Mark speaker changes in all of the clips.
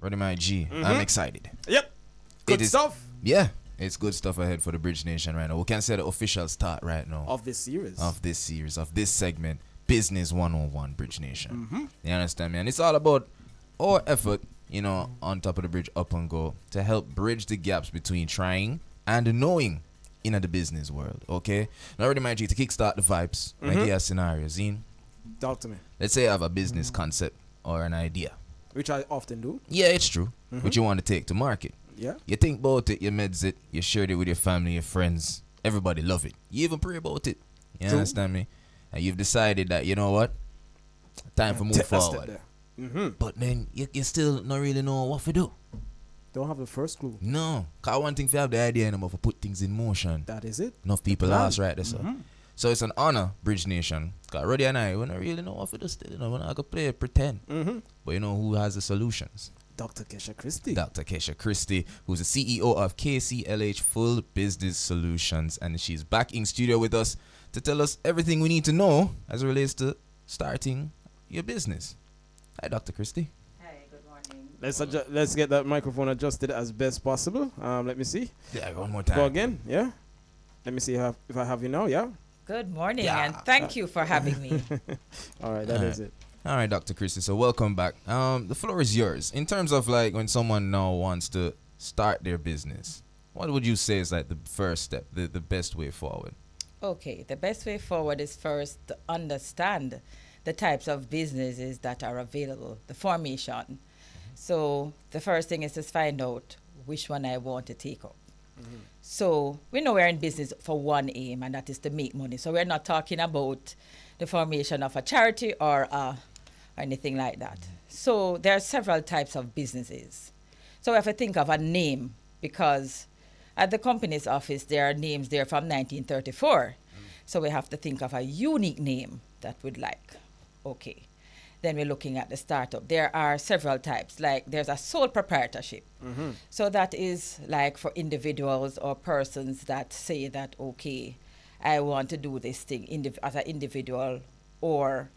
Speaker 1: Ready, my G. I'm excited.
Speaker 2: Yep. Good stuff.
Speaker 1: Yeah, it's good stuff ahead for the Bridge Nation right now. We can say the official start right now.
Speaker 2: Of this series.
Speaker 1: Of this segment. Business 101 Bridge Nation. You understand me? And it's all about our effort, on top of the bridge up and go to help bridge the gaps between trying and knowing in the business world. Okay? Now, ready, my G, to kickstart the vibes. Idea scenario, Zine.
Speaker 2: Talk to me.
Speaker 1: Let's say I have a business concept or an idea.
Speaker 2: Which I often do.
Speaker 1: Yeah, it's true. Which you want to take to market.
Speaker 2: Yeah.
Speaker 1: You think about it, you meds it, you shared it with your family, your friends. Everybody love it. You even pray about it. You understand me? And you've decided that, you know what? Time for move forward. But then you still not really know what to do.
Speaker 2: Don't have the first clue.
Speaker 1: No. Because one thing, if you have the idea anymore, for put things in motion.
Speaker 2: That is it.
Speaker 1: Enough people ask right there, so it's an honor, Bridge Nation. Because Roddy and I, we don't really know what to do still. We're not going to play pretend. But you know who has the solutions?
Speaker 2: Dr. Kesha Christie.
Speaker 1: Dr. Kesha Christie, who's the CEO of KCLH Full Business Solutions. And she's back in studio with us to tell us everything we need to know as it relates to starting your business. Hi, Dr. Christie.
Speaker 3: Hi, good morning.
Speaker 2: Let's get that microphone adjusted as best possible. Let me see.
Speaker 1: Yeah, one more time.
Speaker 2: Go again. Yeah. Let me see if I have you now. Yeah.
Speaker 3: Good morning, and thank you for having me.
Speaker 2: All right, that is it.
Speaker 1: All right, Dr. Christie, so welcome back. The floor is yours. In terms of like when someone now wants to start their business, what would you say is like the first step, the best way forward?
Speaker 3: Okay, the best way forward is first to understand the types of businesses that are available, the formation. So the first thing is to find out which one I want to take up. So we know we're in business for one aim, and that is to make money. So we're not talking about the formation of a charity or anything like that. So there are several types of businesses. So we have to think of a name, because at the company's office there are names there from 1934. So we have to think of a unique name that we'd like. Okay. Then we're looking at the startup. There are several types. Like there's a sole proprietorship. So that is like for individuals or persons that say that, okay, I want to do this thing as an individual, or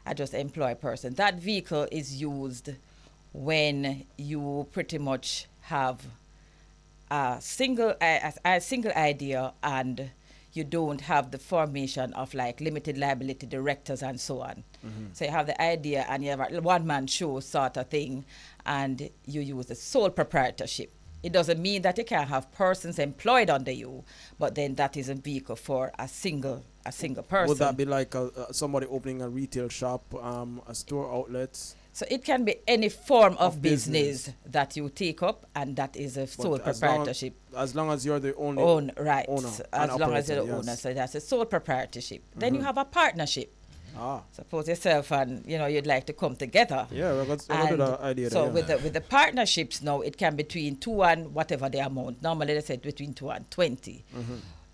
Speaker 3: I just employ a person. That vehicle is used when you pretty much have a single idea and you don't have the formation of like limited liability directors and so on. So you have the idea and you have a one-man show sort of thing, and you use the sole proprietorship. It doesn't mean that you can't have persons employed under you, but then that is a vehicle for a single person.
Speaker 2: Would that be like somebody opening a retail shop, a store outlet?
Speaker 3: So it can be any form of business that you take up, and that is a sole proprietorship.
Speaker 2: As long as you're the only
Speaker 3: owner. As long as you're the owner, so that's a sole proprietorship. Then you have a partnership. Suppose yourself and you'd like to come together.
Speaker 2: Yeah, that's another idea.
Speaker 3: So with the partnerships now, it can be between 2 and whatever the amount. Normally they say between 2 and 20.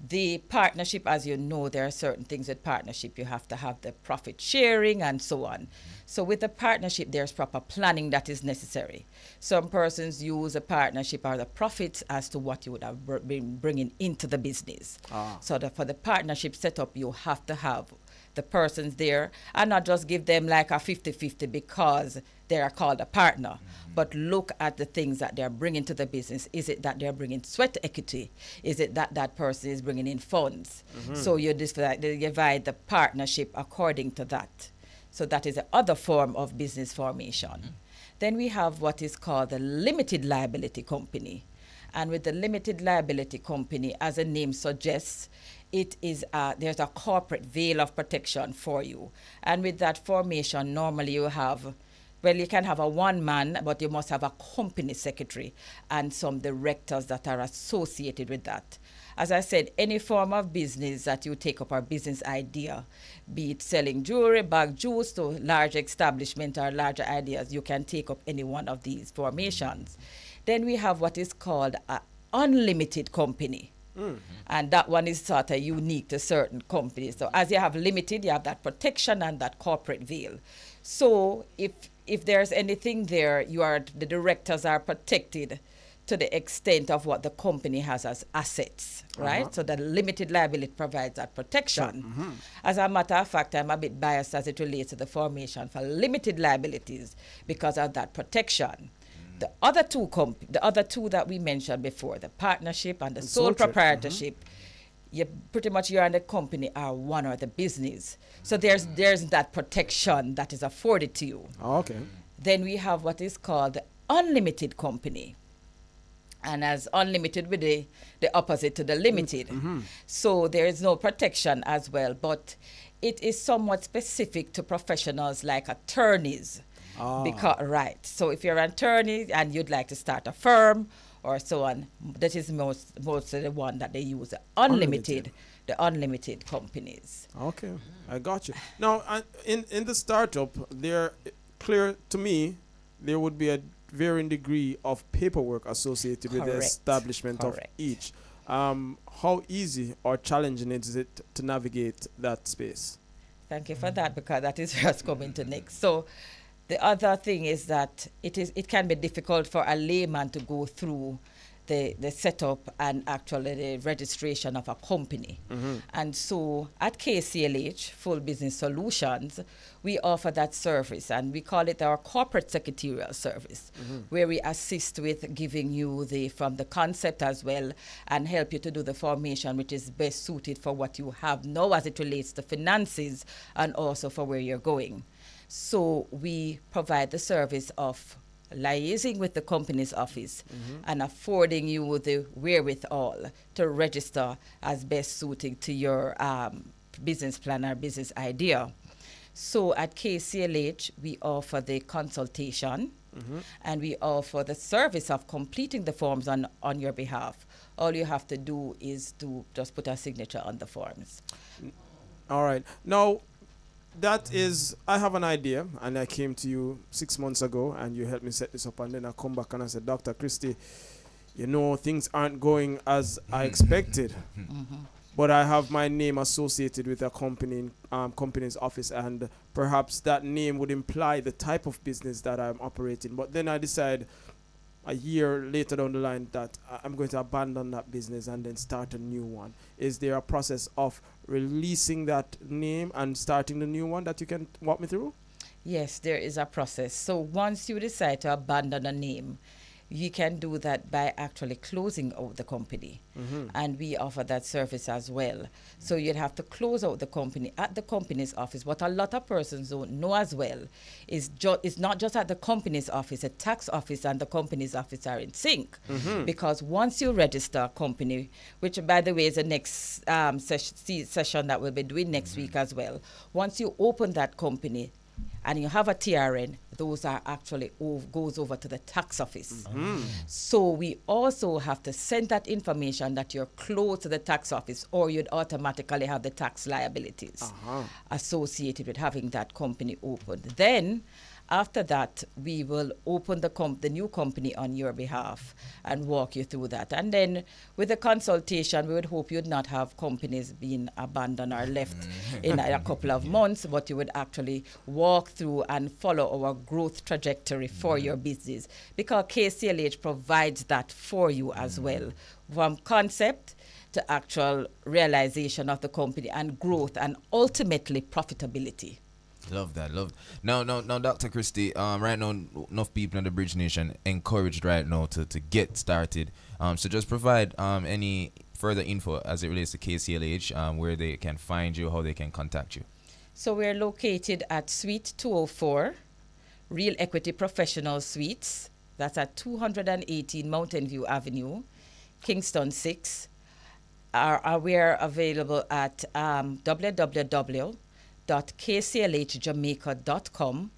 Speaker 3: The partnership, as you know, there are certain things with partnership. You have to have the profit sharing and so on. So with the partnership, there's proper planning that is necessary. Some persons use a partnership or the profits as to what you would have been bringing into the business. So for the partnership setup, you have to have the persons there and not just give them like a 50-50 because they are called a partner, but look at the things that they're bringing to the business. Is it that they're bringing sweat equity? Is it that that person is bringing in funds? So you divide the partnership according to that. So that is the other form of business formation. Then we have what is called the limited liability company. And with the limited liability company, as the name suggests, it is there's a corporate veil of protection for you. And with that formation, normally you have, well, you can have a one man, but you must have a company secretary and some directors that are associated with that. As I said, any form of business that you take up or business idea, be it selling jewelry, bag juice to large establishment or larger ideas, you can take up any one of these formations. Then we have what is called an unlimited company. And that one is sort of unique to certain companies. So as you have limited, you have that protection and that corporate veil. So if there's anything there, the directors are protected to the extent of what the company has as assets, right? So the limited liability provides that protection. As a matter of fact, I'm a bit biased as it relates to the formation for limited liabilities because of that protection. The other two that we mentioned before, the partnership and the
Speaker 2: And
Speaker 3: sole
Speaker 2: sole trade.
Speaker 3: proprietorship, you pretty much you're in the company or one or the business. So there's that protection that is afforded to you.
Speaker 2: Oh, okay.
Speaker 3: Then we have what is called the unlimited company. And as unlimited with the opposite to the limited. So there is no protection as well, but it is somewhat specific to professionals like attorneys. Right. So if you're an attorney and you'd like to start a firm or so on, that is most of the one that they use, the unlimited companies.
Speaker 2: Okay, I got you. Now, in the startup, there clear to me there would be a varying degree of paperwork associated with the
Speaker 3: Correct.
Speaker 2: establishment of
Speaker 3: Correct.
Speaker 2: each. How easy or challenging is it to navigate that space?
Speaker 3: Thank you for that, because that is what's coming to next. So the other thing is that it can be difficult for a layman to go through the setup and actually the registration of a company. And so at KCLH, Full Business Solutions, we offer that service, and we call it our corporate secretarial service, where we assist with giving you from the concept as well, and help you to do the formation which is best suited for what you have now as it relates to finances and also for where you're going. So we provide the service of liaising with the company's office and affording you the wherewithal to register as best suiting to your business plan or business idea. So at KCLH, we offer the consultation and we offer the service of completing the forms on your behalf. All you have to do is to just put a signature on the forms.
Speaker 2: All right. Now, that is, I have an idea, and I came to you 6 months ago, and you helped me set this up, and then I come back and I said, Dr. Christie, you know, things aren't going as I expected, but I have my name associated with a company's office, and perhaps that name would imply the type of business that I'm operating. But then I decided a year later down the line that I'm going to abandon that business and then start a new one. Is there a process of releasing that name and starting the new one that you can walk me through?
Speaker 3: Yes, there is a process. So once you decide to abandon a name, you can do that by actually closing out the company. And we offer that service as well. So you'd have to close out the company at the company's office. What a lot of persons don't know as well is it's not just at the company's office. The tax office and the company's office are in sync. Because once you register a company, which by the way is the next session that we'll be doing next week as well, once you open that company and you have a TRN, those are actually goes over to the tax office. So we also have to send that information that you're close to the tax office, or you'd automatically have the tax liabilities associated with having that company opened. Then after that, we will open the new company on your behalf and walk you through that. And then with the consultation, we would hope you'd not have companies being abandoned or left in a couple of months, but you would actually walk through and follow our growth trajectory for your business, because KCLH provides that for you as well, from concept to actual realization of the company and growth and ultimately profitability.
Speaker 1: Love that. Now, Dr. Christie, right now, enough people in the Bridge Nation encouraged right now to get started. So just provide any further info as it relates to KCLH, where they can find you, how they can contact you.
Speaker 3: So we're located at Suite 204, Real Equity Professional Suites. That's at 218 Mountain View Avenue, Kingston 6. We're available at www.kclhjamaica.com,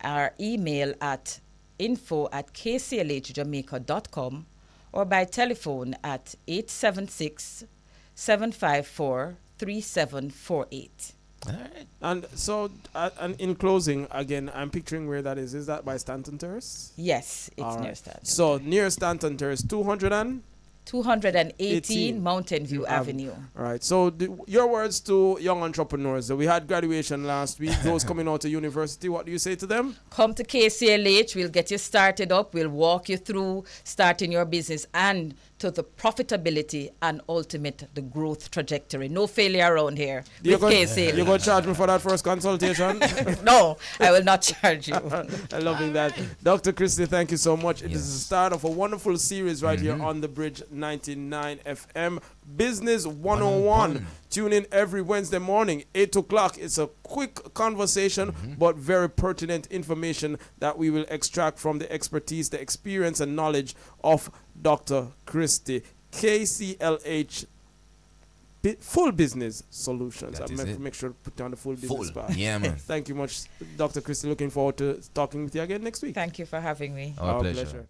Speaker 3: our email at info@kclhjamaica.com, or by telephone at 876-754-3748.
Speaker 1: All right.
Speaker 2: And so, and in closing, again, I'm picturing where that is. Is that by Stanton Terrace?
Speaker 3: Yes, it's
Speaker 2: All
Speaker 3: near
Speaker 2: right.
Speaker 3: Stanton.
Speaker 2: So, near Stanton Terrace, 218
Speaker 3: Mountain View Avenue.
Speaker 2: All right. So, your words to young entrepreneurs. We had graduation last week. Those coming out of university, what do you say to them?
Speaker 3: Come to KCLH. We'll get you started up. We'll walk you through starting your business and to the profitability and ultimate the growth trajectory. No failure around here
Speaker 2: You're
Speaker 3: with KC.
Speaker 2: going to charge me for that first consultation?
Speaker 3: No, I will not charge you.
Speaker 2: I'm loving that. Dr. Christie, thank you so much. It is the start of a wonderful series right here on the Bridge 99 FM. Business 101. Tune in every Wednesday morning, 8 o'clock. It's a quick conversation, but very pertinent information that we will extract from the expertise, the experience, and knowledge of Dr. Christie. KCLH Full Business Solutions. I make sure to put down the full business part.
Speaker 1: Yeah, man.
Speaker 2: Thank you much, Dr. Christie. Looking forward to talking with you again next week.
Speaker 3: Thank you for having me.
Speaker 1: Our pleasure.